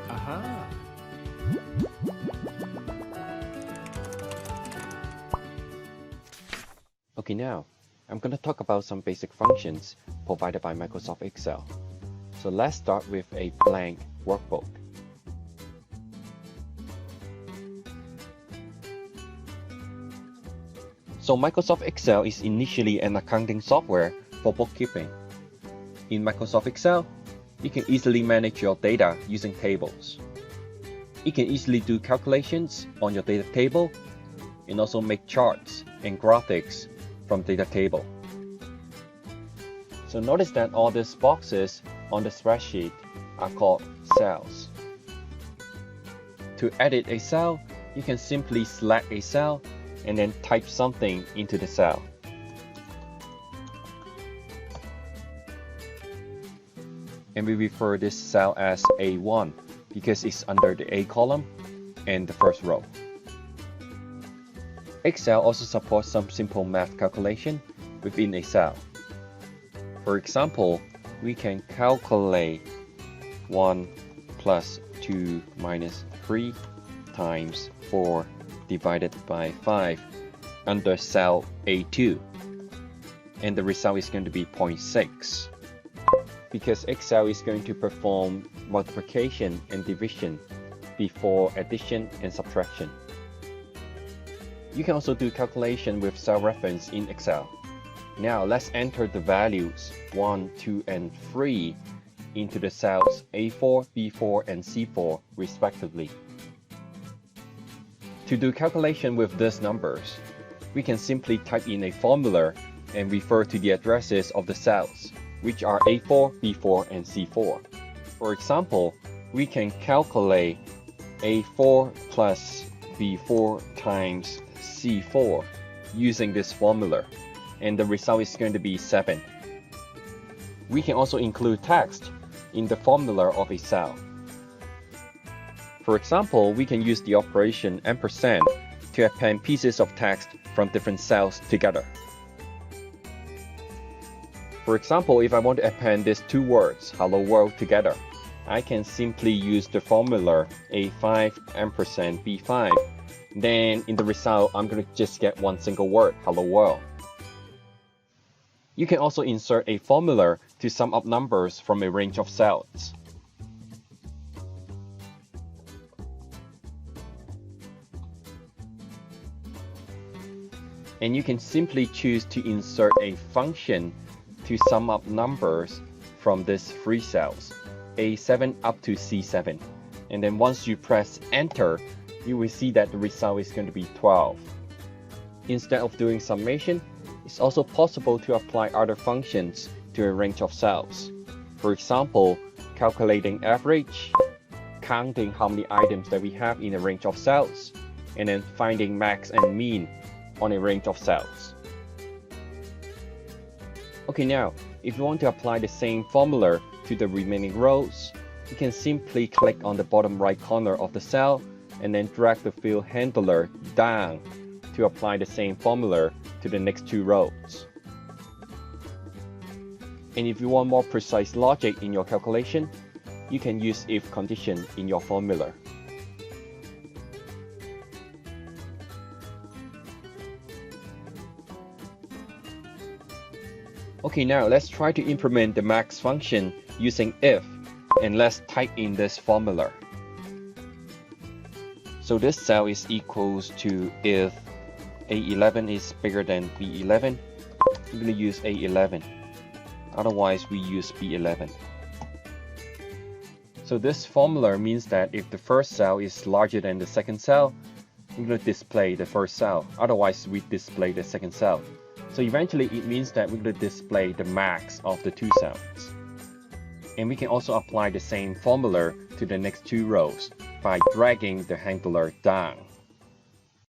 Aha. Okay, now I'm going to talk about some basic functions provided by Microsoft Excel. So let's start with a blank workbook. So Microsoft Excel is initially an accounting software for bookkeeping. In Microsoft Excel, you can easily manage your data using tables. You can easily do calculations on your data table and also make charts and graphics from data table. So notice that all these boxes on the spreadsheet are called cells. To edit a cell, you can simply select a cell and then type something into the cell. And we refer this cell as A1 because it's under the A column and the first row. Excel also supports some simple math calculation within a cell. For example, we can calculate 1 plus 2 minus 3 times 4 divided by 5 under cell A2. And the result is going to be 0.6. Because Excel is going to perform multiplication and division before addition and subtraction. You can also do calculation with cell reference in Excel. Now let's enter the values 1, 2, and 3 into the cells A4, B4, and C4 respectively. To do calculation with these numbers, we can simply type in a formula and refer to the addresses of the cells, which are A4, B4, and C4. For example, we can calculate A4 plus B4 times C4 using this formula, and the result is going to be 7. We can also include text in the formula of a cell. For example, we can use the operation ampersand to append pieces of text from different cells together. For example, if I want to append these two words, hello world, together, I can simply use the formula A5 ampersand B5. Then in the result, I'm going to just get one single word, hello world. You can also insert a formula to sum up numbers from a range of cells. And you can simply choose to insert a function to sum up numbers from these three cells, A7 up to C7. And then once you press enter, you will see that the result is going to be 12. Instead of doing summation, it's also possible to apply other functions to a range of cells. For example, calculating average, counting how many items that we have in a range of cells, and then finding max and mean on a range of cells. Okay, now, if you want to apply the same formula to the remaining rows, you can simply click on the bottom right corner of the cell and then drag the field handler down to apply the same formula to the next two rows. And if you want more precise logic in your calculation, you can use if condition in your formula. Okay, now let's try to implement the max function using if, and let's type in this formula. So this cell is equals to if A11 is bigger than B11, we're going to use A11. Otherwise, we use B11. So this formula means that if the first cell is larger than the second cell, we're going to display the first cell. Otherwise, we display the second cell. So eventually, it means that we're going to display the max of the two cells. And we can also apply the same formula to the next two rows by dragging the handler down.